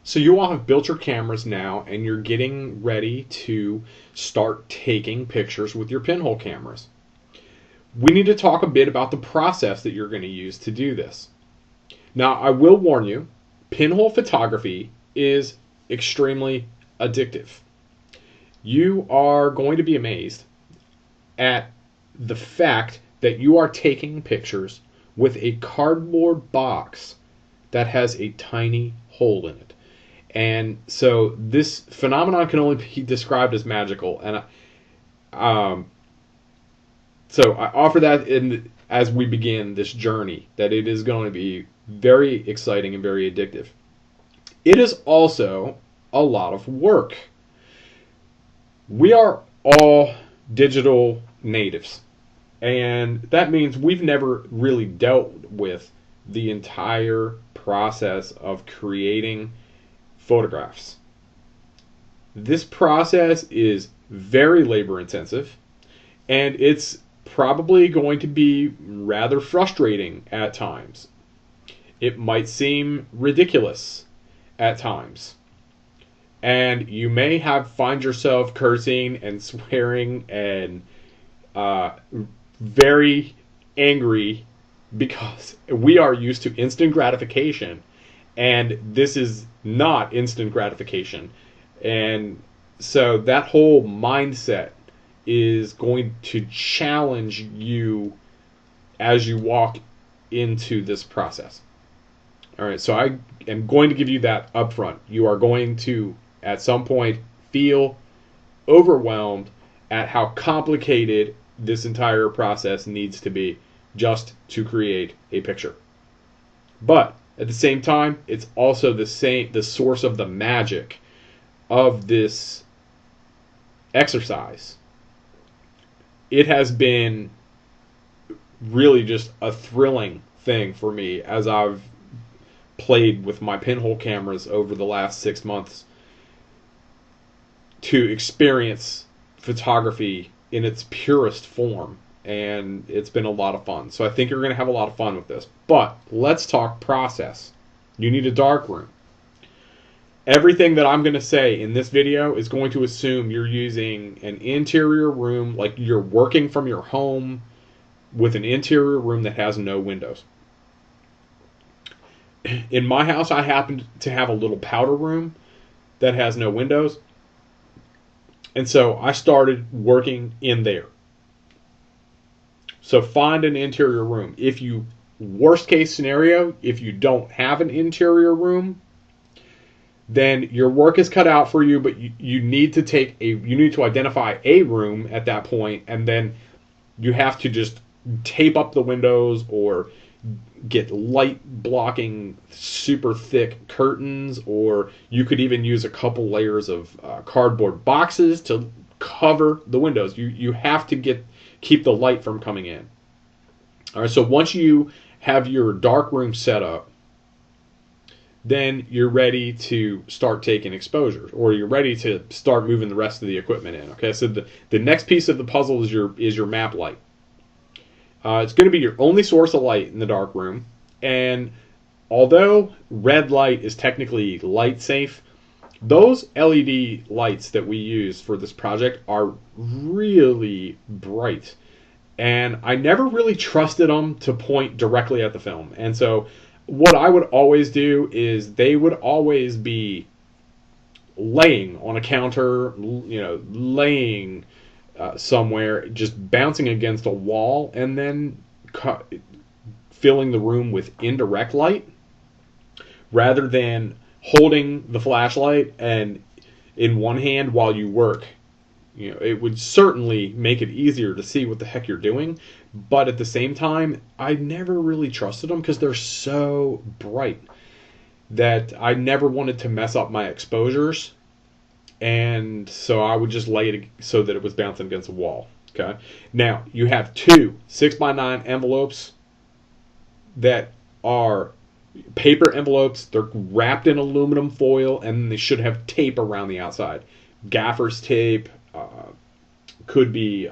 So you all have built your cameras now, and you're getting ready to start taking pictures with your pinhole cameras. We need to talk a bit about the process that you're going to use to do this. Now, I will warn you, pinhole photography is extremely addictive. You are going to be amazed at the fact that you are taking pictures with a cardboard box that has a tiny hole in it. And so this phenomenon can only be described as magical. And so I offer that as we begin this journey, that it is going to be very exciting and very addictive. It is also a lot of work. We are all digital natives, and that means we've never really dealt with the entire process of creating photographs. This process is very labor intensive, and it's probably going to be rather frustrating at times. It might seem ridiculous at times. And you may find yourself cursing and swearing and very angry because we are used to instant gratification, and this is not instant gratification. And so that whole mindset is going to challenge you as you walk into this process. All right, so I am going to give you that up front. You are going to, at some point, feel overwhelmed at how complicated this entire process needs to be just to create a picture. But at the same time, it's also the source of the magic of this exercise. It has been really just a thrilling thing for me as I've played with my pinhole cameras over the last 6 months to experience photography in its purest form, and it's been a lot of fun. So I think you're going to have a lot of fun with this. But let's talk process. You need a dark room. Everything that I'm going to say in this video is going to assume you're using an interior room, like you're working from your home with an interior room that has no windows. In my house, I happen to have a little powder room that has no windows. And so I started working in there. So find an interior room. Worst case scenario, if you don't have an interior room, then your work is cut out for you, but you need to identify a room at that point, and then you have to just tape up the windows or get light blocking super thick curtains, or you could even use a couple layers of cardboard boxes to cover the windows. You have to keep the light from coming in. All right, so once you have your dark room set up, then you're ready to start taking exposures, or you're ready to start moving the rest of the equipment in. Okay, so the next piece of the puzzle is your map light. It's going to be your only source of light in the dark room, and although red light is technically light safe, those LED lights that we use for this project are really bright, and I never really trusted them to point directly at the film. And so what I would always do is they would always be laying on a counter, laying somewhere, just bouncing against a wall, and then filling the room with indirect light, rather than holding the flashlight and in one hand while you work. It would certainly make it easier to see what the heck you're doing, but at the same time, I never really trusted them because they're so bright that I never wanted to mess up my exposures, and so I would just lay it so that it was bouncing against a wall. Okay. Now you have two 6x9 envelopes that are paper envelopes. They're wrapped in aluminum foil, and they should have tape around the outside. Gaffer's tape, could be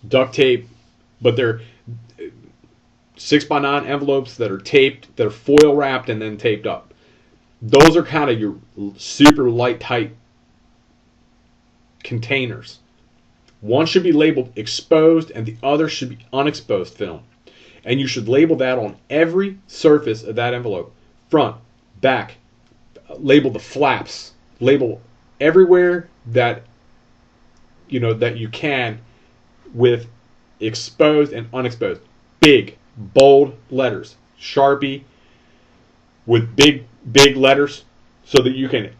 duct tape, but they're 6x9 envelopes that are taped, they're foil wrapped and then taped up. Those are kind of your super light tight containers. One should be labeled exposed and the other should be unexposed film. And you should label that on every surface of that envelope. Front, back, label the flaps, label everywhere that that you can with exposed and unexposed. Big, bold letters. Sharpie with big letters so that you can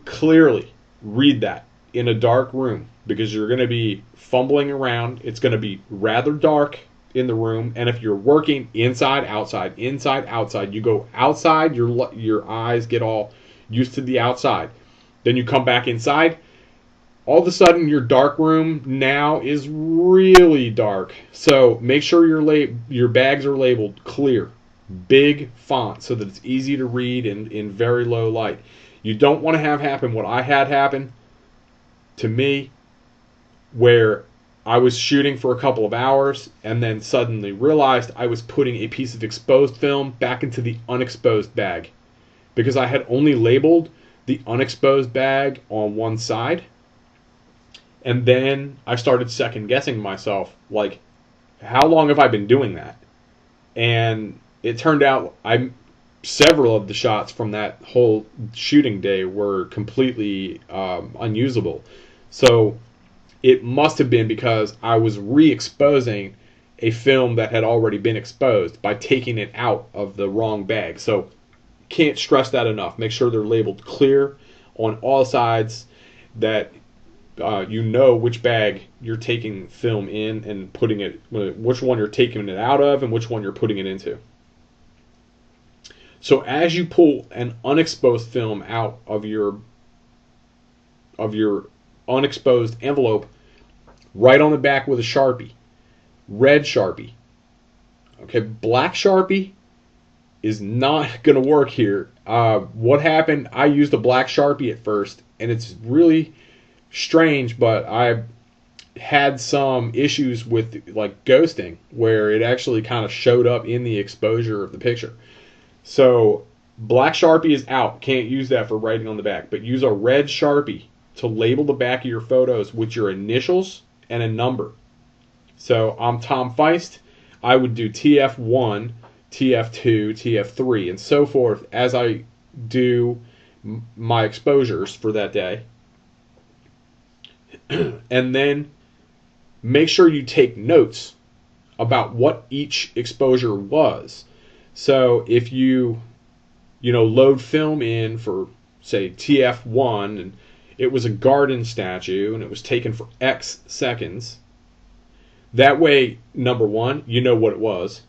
clearly read that in a dark room, because you're going to be fumbling around. It's going to be rather dark in the room, and if you're working inside, outside, you go outside, your eyes get all used to the outside. Then you come back inside. All of a sudden, your dark room now is really dark. So make sure your bags are labeled clear, big font, so that it's easy to read in very low light. You don't want to have happen what I had happen to me, where I was shooting for a couple of hours and then suddenly realized I was putting a piece of exposed film back into the unexposed bag, because I had only labeled the unexposed bag on one side. And then I started second guessing myself, like, how long have I been doing that? And it turned out several of the shots from that whole shooting day were completely unusable. So it must have been because I was re-exposing a film that had already been exposed by taking it out of the wrong bag. So can't stress that enough. Make sure they're labeled clear on all sides, that you know which bag you're taking film in and putting it, which one you're taking it out of and which one you're putting it into. So as you pull an unexposed film out of your unexposed envelope, write on the back with a Sharpie. Red Sharpie. Okay, black Sharpie is not going to work here. What happened, I used a black Sharpie at first, and it's really strange, but I had some issues with like ghosting, where it actually kind of showed up in the exposure of the picture. So black Sharpie is out. Can't use that for writing on the back, but use a red Sharpie to label the back of your photos with your initials and a number. So I'm Tom Feist. I would do TF1, TF2, TF3, and so forth as I do my exposures for that day. And then make sure you take notes about what each exposure was. So if you load film in for, say, TF1, and it was a garden statue and it was taken for X seconds, that way, number one, you know what it was.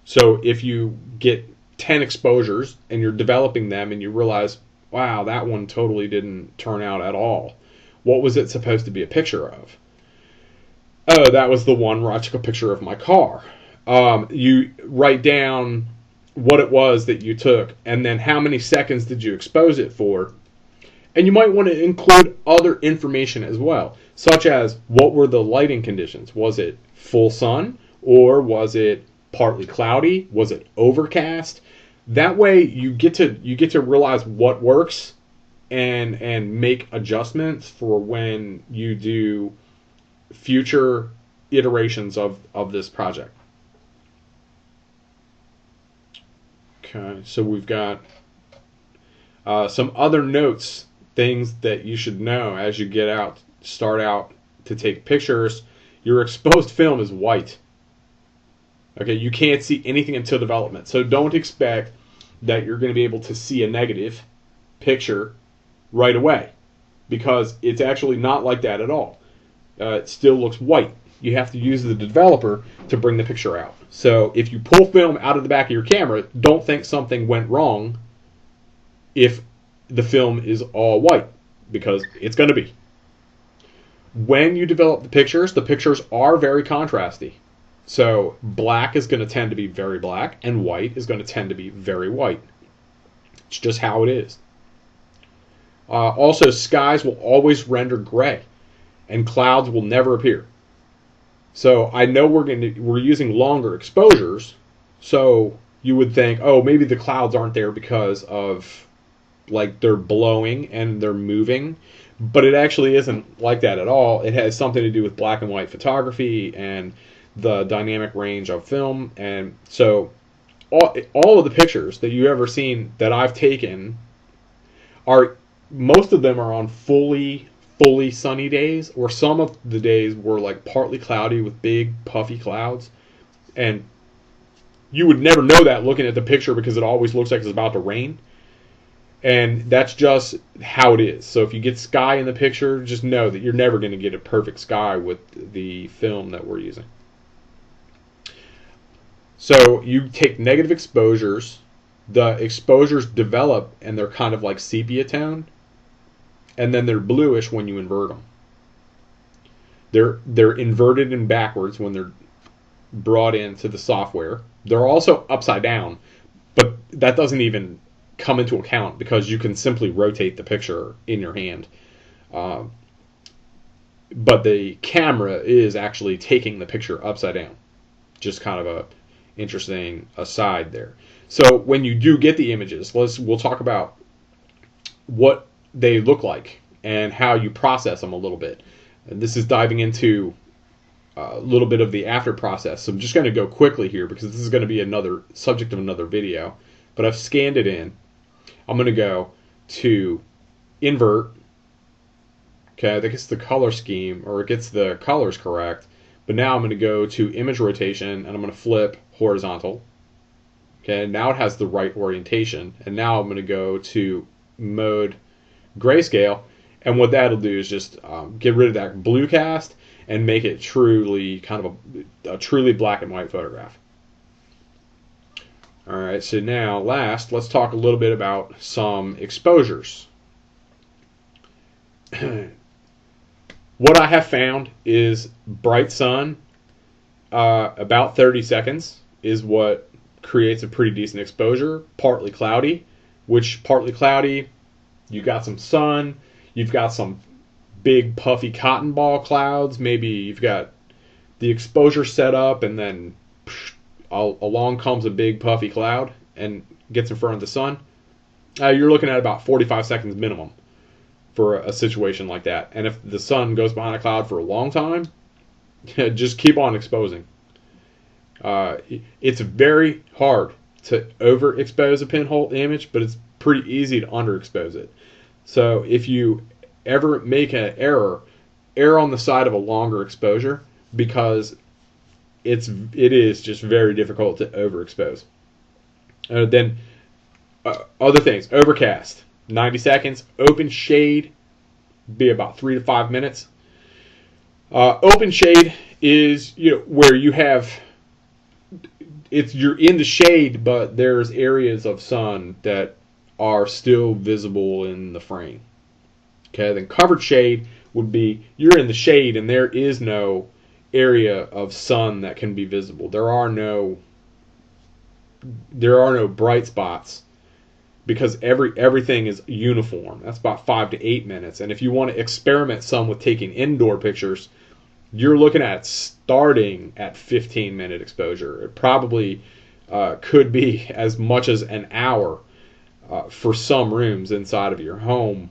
So if you get 10 exposures and you're developing them and you realize, wow, that one totally didn't turn out at all, what was it supposed to be a picture of? Oh, that was the one where I took a picture of my car. You write down what it was that you took, and then how many seconds did you expose it for. And you might want to include other information as well, such as what were the lighting conditions? Was it full sun, or was it partly cloudy? Was it overcast? That way you get to realize what works and make adjustments for when you do future iterations of this project. Okay, so we've got some other notes, things that you should know as you start out to take pictures. Your exposed film is white. Okay, you can't see anything until development. So don't expect that you're going to be able to see a negative picture right away, because it's actually not like that at all. It still looks white. You have to use the developer to bring the picture out. So if you pull film out of the back of your camera, don't think something went wrong if the film is all white, because it's going to be. When you develop the pictures are very contrasty. So black is going to tend to be very black, and white is going to tend to be very white. It's just how it is. Also, skies will always render gray, and clouds will never appear. So I know we're using longer exposures, so you would think, oh, maybe the clouds aren't there because of like they're blowing and they're moving, but it actually isn't like that at all. It has something to do with black and white photography and the dynamic range of film. And so all of the pictures that you ever seen that I've taken are, most of them are on fully sunny days, or some of the days were like partly cloudy with big puffy clouds. And you would never know that looking at the picture because it always looks like it's about to rain. And that's just how it is. So if you get sky in the picture, just know that you're never going to get a perfect sky with the film that we're using. So you take negative exposures. The exposures develop and they're kind of like sepia toned. And then they're bluish when you invert them. They're inverted and backwards when they're brought into the software. They're also upside down, but that doesn't even come into account because you can simply rotate the picture in your hand. But the camera is actually taking the picture upside down. Just kind of a interesting aside there. So when you do get the images, we'll talk about what they look like and how you process them a little bit. And this is diving into a little bit of the after process. So I'm just going to go quickly here because this is going to be another subject of another video. But I've scanned it in. I'm going to go to invert. Okay, that gets the color scheme, or it gets the colors correct. But now I'm going to go to image rotation, and I'm going to flip horizontal. Okay, now it has the right orientation. And now I'm going to go to mode grayscale. And what that'll do is just get rid of that blue cast and make it truly kind of a truly black and white photograph. All right, so now let's talk a little bit about some exposures. What I have found is bright sun, about 30 seconds is what creates a pretty decent exposure. Partly cloudy, you got some sun, you've got some big puffy cotton ball clouds, maybe you've got the exposure set up and then along comes a big puffy cloud and gets in front of the sun. You're looking at about 45 seconds minimum for a situation like that. And if the sun goes behind a cloud for a long time, just keep on exposing. It's very hard to overexpose a pinhole image, but it's pretty easy to underexpose it. So if you ever make an error on the side of a longer exposure, because it is just very difficult to overexpose. Then other things, overcast, 90 seconds. Open shade, be about 3 to 5 minutes. Open shade is where you have you're in the shade, but there's areas of sun that are still visible in the frame. Okay, then covered shade would be you're in the shade and there is no area of sun that can be visible. There are no bright spots because everything is uniform. That's about 5 to 8 minutes. And if you want to experiment some with taking indoor pictures, you're looking at starting at 15-minute exposure. It probably could be as much as an hour for some rooms inside of your home,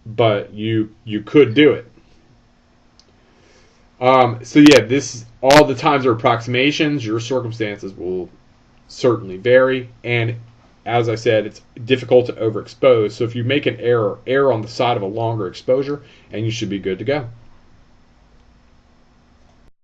but you could do it. So yeah, all the times are approximations. Your circumstances will certainly vary, and as I said, it's difficult to overexpose. So if you make an error on the side of a longer exposure, and you should be good to go.